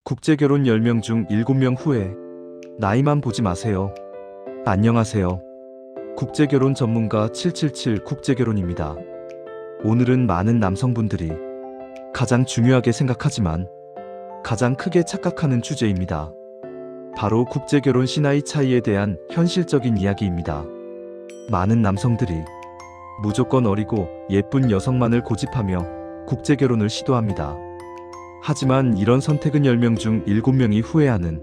국제결혼 10명 중 7명 후회. 나이만 보지 마세요. 안녕하세요. 국제결혼 전문가 777 국제결혼입니다. 오늘은 많은 남성분들이 가장 중요하게 생각하지만 가장 크게 착각하는 주제입니다. 바로 국제결혼 나이 차이에 대한 현실적인 이야기입니다. 많은 남성들이 무조건 어리고 예쁜 여성만을 고집하며 국제결혼을 시도합니다. 하지만 이런 선택은 10명 중 7명이 후회하는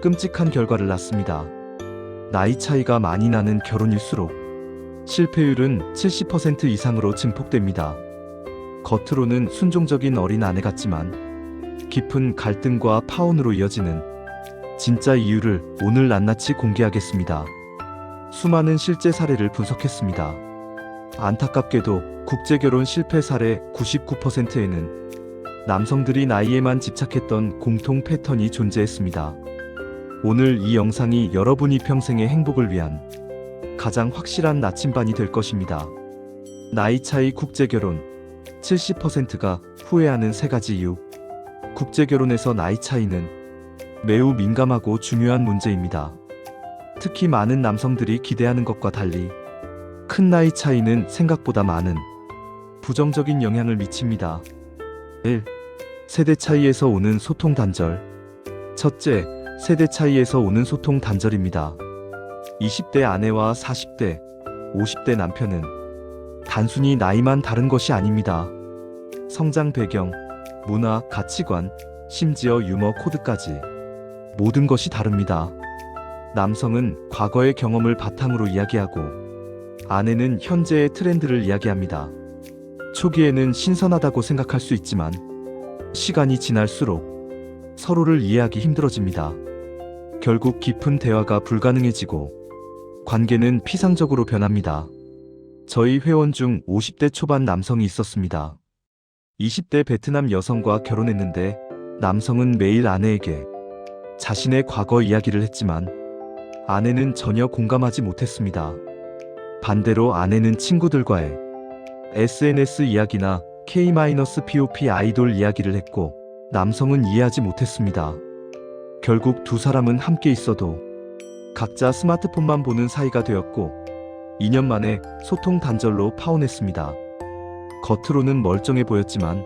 끔찍한 결과를 낳습니다. 나이 차이가 많이 나는 결혼일수록 실패율은 70% 이상으로 증폭됩니다. 겉으로는 순종적인 어린 아내 같지만 깊은 갈등과 파혼으로 이어지는 진짜 이유를 오늘 낱낱이 공개하겠습니다. 수많은 실제 사례를 분석했습니다. 안타깝게도 국제결혼 실패 사례 99%에는 남성들이 나이에만 집착했던 공통 패턴이 존재했습니다. 오늘 이 영상이 여러분이 평생의 행복을 위한 가장 확실한 나침반이 될 것입니다. 나이 차이 국제결혼 70%가 후회하는 3가지 이유. 국제결혼에서 나이 차이는 매우 민감하고 중요한 문제입니다. 특히 많은 남성들이 기대하는 것과 달리 큰 나이 차이는 생각보다 많은 부정적인 영향을 미칩니다. 1. 세대 차이에서 오는 소통 단절. 첫째, 세대 차이에서 오는 소통 단절입니다. 20대 아내와 40대, 50대 남편은 단순히 나이만 다른 것이 아닙니다. 성장 배경, 문화, 가치관, 심지어 유머 코드까지 모든 것이 다릅니다. 남성은 과거의 경험을 바탕으로 이야기하고 아내는 현재의 트렌드를 이야기합니다. 초기에는 신선하다고 생각할 수 있지만 시간이 지날수록 서로를 이해하기 힘들어집니다. 결국 깊은 대화가 불가능해지고 관계는 피상적으로 변합니다. 저희 회원 중 50대 초반 남성이 있었습니다. 20대 베트남 여성과 결혼했는데 남성은 매일 아내에게 자신의 과거 이야기를 했지만 아내는 전혀 공감하지 못했습니다. 반대로 아내는 친구들과의 SNS 이야기나 K-POP 아이돌 이야기를 했고 남성은 이해하지 못했습니다. 결국 두 사람은 함께 있어도 각자 스마트폰만 보는 사이가 되었고 2년 만에 소통 단절로 파혼했습니다. 겉으로는 멀쩡해 보였지만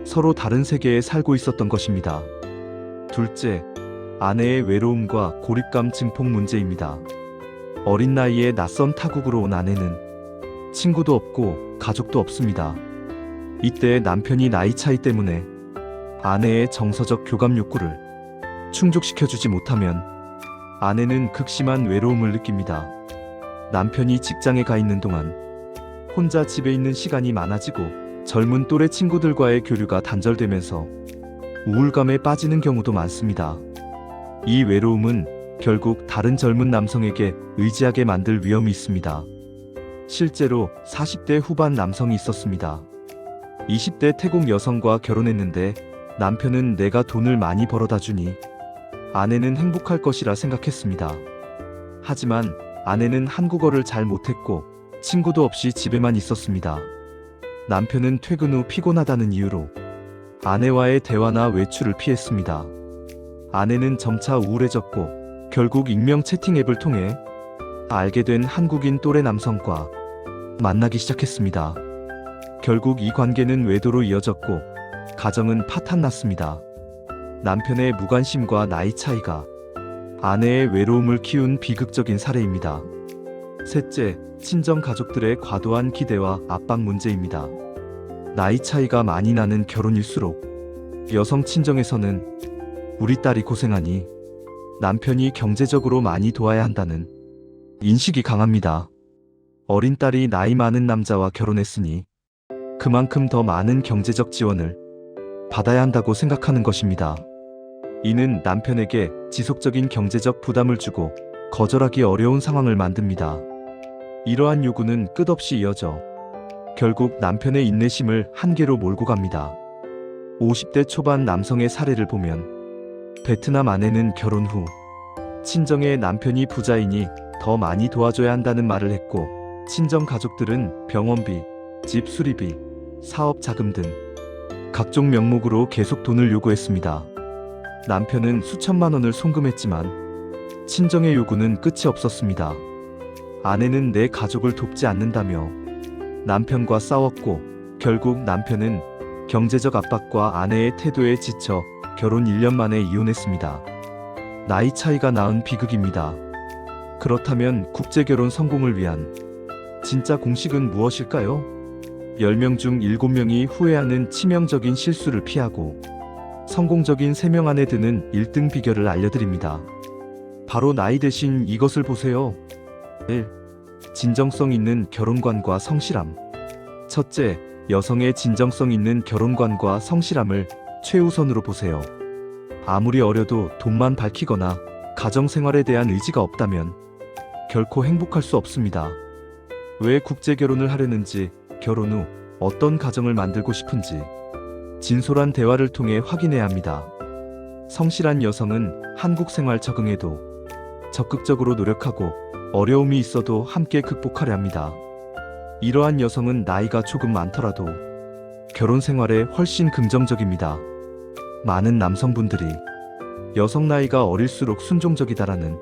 서로 다른 세계에 살고 있었던 것입니다. 둘째, 아내의 외로움과 고립감 증폭 문제입니다. 어린 나이에 낯선 타국으로 온 아내는 친구도 없고 가족도 없습니다. 이때 남편이 나이 차이 때문에 아내의 정서적 교감 욕구를 충족시켜주지 못하면 아내는 극심한 외로움을 느낍니다. 남편이 직장에 가 있는 동안 혼자 집에 있는 시간이 많아지고 젊은 또래 친구들과의 교류가 단절되면서 우울감에 빠지는 경우도 많습니다. 이 외로움은 결국 다른 젊은 남성에게 의지하게 만들 위험이 있습니다. 실제로 40대 후반 남성이 있었습니다. 20대 태국 여성과 결혼했는데 남편은 내가 돈을 많이 벌어다 주니 아내는 행복할 것이라 생각했습니다. 하지만 아내는 한국어를 잘 못했고 친구도 없이 집에만 있었습니다. 남편은 퇴근 후 피곤하다는 이유로 아내와의 대화나 외출을 피했습니다. 아내는 점차 우울해졌고 결국 익명 채팅 앱을 통해 알게 된 한국인 또래 남성과 만나기 시작했습니다. 결국 이 관계는 외도로 이어졌고 가정은 파탄났습니다. 남편의 무관심과 나이 차이가 아내의 외로움을 키운 비극적인 사례입니다. 셋째, 친정 가족들의 과도한 기대와 압박 문제입니다. 나이 차이가 많이 나는 결혼일수록 여성 친정에서는 우리 딸이 고생하니 남편이 경제적으로 많이 도와야 한다는 인식이 강합니다. 어린 딸이 나이 많은 남자와 결혼했으니 그만큼 더 많은 경제적 지원을 받아야 한다고 생각하는 것입니다. 이는 남편에게 지속적인 경제적 부담을 주고 거절하기 어려운 상황을 만듭니다. 이러한 요구는 끝없이 이어져 결국 남편의 인내심을 한계로 몰고 갑니다. 50대 초반 남성의 사례를 보면 베트남 아내는 결혼 후 친정의 남편이 부자이니 더 많이 도와줘야 한다는 말을 했고 친정 가족들은 병원비, 집 수리비, 사업 자금 등 각종 명목으로 계속 돈을 요구했습니다. 남편은 수천만 원을 송금했지만 친정의 요구는 끝이 없었습니다. 아내는 내 가족을 돕지 않는다며 남편과 싸웠고 결국 남편은 경제적 압박과 아내의 태도에 지쳐 결혼 1년 만에 이혼했습니다. 나이 차이가 낳은 비극입니다. 그렇다면 국제결혼 성공을 위한 진짜 공식은 무엇일까요? 10명 중 7명이 후회하는 치명적인 실수를 피하고 성공적인 3명 안에 드는 1등 비결을 알려드립니다. 바로 나이 대신 이것을 보세요. 1. 진정성 있는 결혼관과 성실함. 첫째, 여성의 진정성 있는 결혼관과 성실함을 최우선으로 보세요. 아무리 어려도 돈만 밝히거나 가정생활에 대한 의지가 없다면 결코 행복할 수 없습니다. 왜 국제결혼을 하려는지, 결혼 후 어떤 가정을 만들고 싶은지 진솔한 대화를 통해 확인해야 합니다. 성실한 여성은 한국 생활 적응에도 적극적으로 노력하고 어려움이 있어도 함께 극복하려 합니다. 이러한 여성은 나이가 조금 많더라도 결혼 생활에 훨씬 긍정적입니다. 많은 남성분들이 여성 나이가 어릴수록 순종적이다라는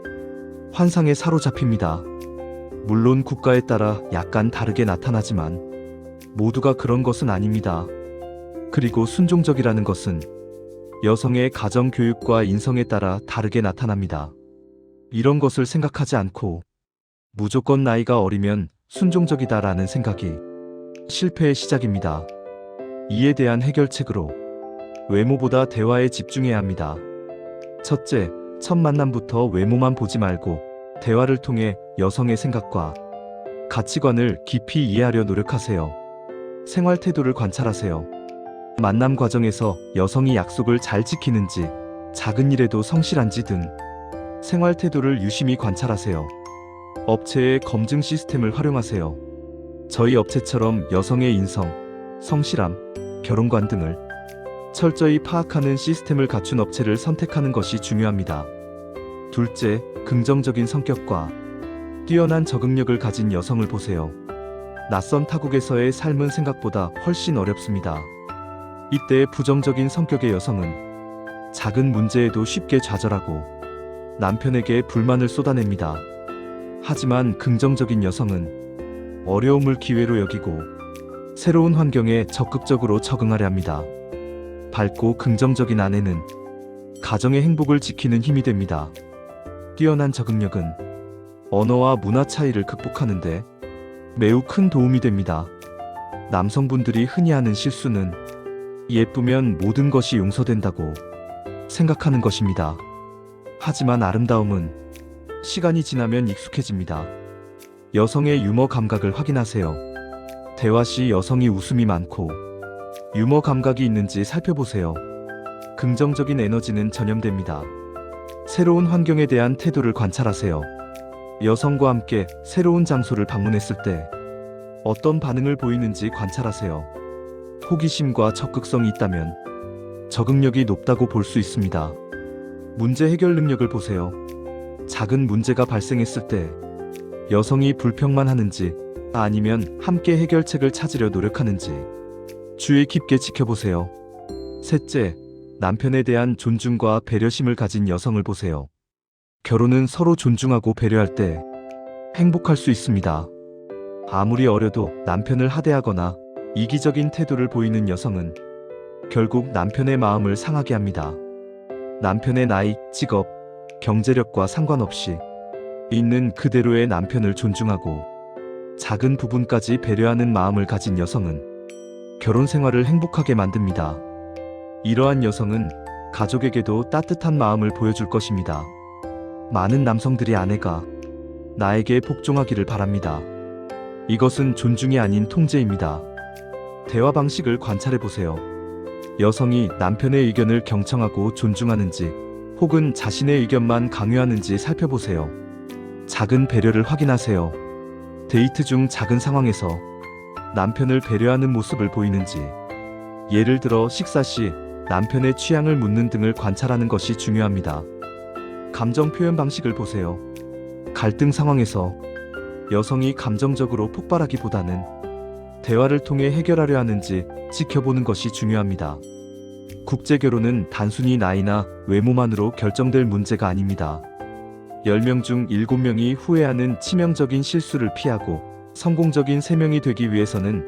환상에 사로잡힙니다. 물론 국가에 따라 약간 다르게 나타나지만 모두가 그런 것은 아닙니다. 그리고 순종적이라는 것은 여성의 가정 교육과 인성에 따라 다르게 나타납니다. 이런 것을 생각하지 않고 무조건 나이가 어리면 순종적이다라는 생각이 실패의 시작입니다. 이에 대한 해결책으로 외모보다 대화에 집중해야 합니다. 첫째, 첫 만남부터 외모만 보지 말고 대화를 통해 여성의 생각과 가치관을 깊이 이해하려 노력하세요. 생활 태도를 관찰하세요. 만남 과정에서 여성이 약속을 잘 지키는지, 작은 일에도 성실한지 등 생활 태도를 유심히 관찰하세요. 업체의 검증 시스템을 활용하세요. 저희 업체처럼 여성의 인성, 성실함, 결혼관 등을 철저히 파악하는 시스템을 갖춘 업체를 선택하는 것이 중요합니다. 둘째, 긍정적인 성격과 뛰어난 적응력을 가진 여성을 보세요. 낯선 타국에서의 삶은 생각보다 훨씬 어렵습니다. 이때 부정적인 성격의 여성은 작은 문제에도 쉽게 좌절하고 남편에게 불만을 쏟아냅니다. 하지만 긍정적인 여성은 어려움을 기회로 여기고 새로운 환경에 적극적으로 적응하려 합니다. 밝고 긍정적인 아내는 가정의 행복을 지키는 힘이 됩니다. 뛰어난 적응력은 언어와 문화 차이를 극복하는데 매우 큰 도움이 됩니다. 남성분들이 흔히 하는 실수는 예쁘면 모든 것이 용서된다고 생각하는 것입니다. 하지만 아름다움은 시간이 지나면 익숙해집니다. 여성의 유머 감각을 확인하세요. 대화 시 여성이 웃음이 많고 유머 감각이 있는지 살펴보세요. 긍정적인 에너지는 전염됩니다. 새로운 환경에 대한 태도를 관찰하세요. 여성과 함께 새로운 장소를 방문했을 때 어떤 반응을 보이는지 관찰하세요. 호기심과 적극성이 있다면 적응력이 높다고 볼 수 있습니다. 문제 해결 능력을 보세요. 작은 문제가 발생했을 때 여성이 불평만 하는지 아니면 함께 해결책을 찾으려 노력하는지 주의 깊게 지켜보세요. 셋째, 남편에 대한 존중과 배려심을 가진 여성을 보세요. 결혼은 서로 존중하고 배려할 때 행복할 수 있습니다. 아무리 어려도 남편을 하대하거나 이기적인 태도를 보이는 여성은 결국 남편의 마음을 상하게 합니다. 남편의 나이, 직업, 경제력과 상관없이 있는 그대로의 남편을 존중하고 작은 부분까지 배려하는 마음을 가진 여성은 결혼 생활을 행복하게 만듭니다. 이러한 여성은 가족에게도 따뜻한 마음을 보여줄 것입니다. 많은 남성들이 아내가 나에게 복종하기를 바랍니다. 이것은 존중이 아닌 통제입니다. 대화 방식을 관찰해 보세요. 여성이 남편의 의견을 경청하고 존중하는지 혹은 자신의 의견만 강요하는지 살펴보세요. 작은 배려를 확인하세요. 데이트 중 작은 상황에서 남편을 배려하는 모습을 보이는지, 예를 들어 식사 시 남편의 취향을 묻는 등을 관찰하는 것이 중요합니다. 감정 표현 방식을 보세요. 갈등 상황에서 여성이 감정적으로 폭발하기보다는 대화를 통해 해결하려 하는지 지켜보는 것이 중요합니다. 국제결혼은 단순히 나이나 외모만으로 결정될 문제가 아닙니다. 10명 중 7명이 후회하는 치명적인 실수를 피하고 성공적인 3명이 되기 위해서는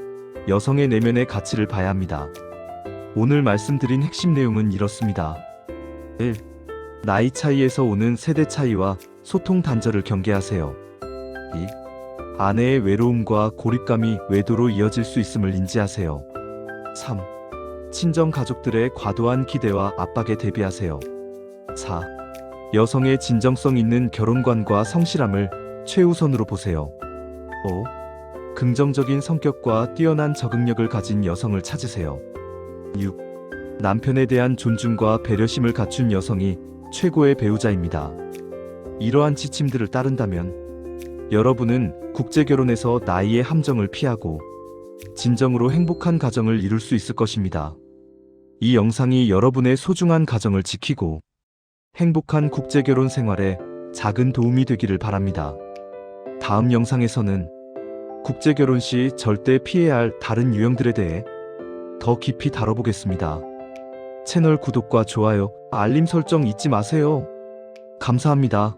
여성의 내면의 가치를 봐야 합니다. 오늘 말씀드린 핵심 내용은 이렇습니다. 1. 나이 차이에서 오는 세대 차이와 소통 단절을 경계하세요. 2. 아내의 외로움과 고립감이 외도로 이어질 수 있음을 인지하세요. 3. 친정 가족들의 과도한 기대와 압박에 대비하세요. 4. 여성의 진정성 있는 결혼관과 성실함을 최우선으로 보세요. 5. 긍정적인 성격과 뛰어난 적응력을 가진 여성을 찾으세요. 6. 남편에 대한 존중과 배려심을 갖춘 여성이 최고의 배우자입니다. 이러한 지침들을 따른다면 여러분은 국제결혼에서 나이의 함정을 피하고 진정으로 행복한 가정을 이룰 수 있을 것입니다. 이 영상이 여러분의 소중한 가정을 지키고 행복한 국제결혼 생활에 작은 도움이 되기를 바랍니다. 다음 영상에서는 국제결혼 시 절대 피해야 할 다른 유형들에 대해 더 깊이 다뤄보겠습니다. 채널 구독과 좋아요, 알림 설정 잊지 마세요. 감사합니다.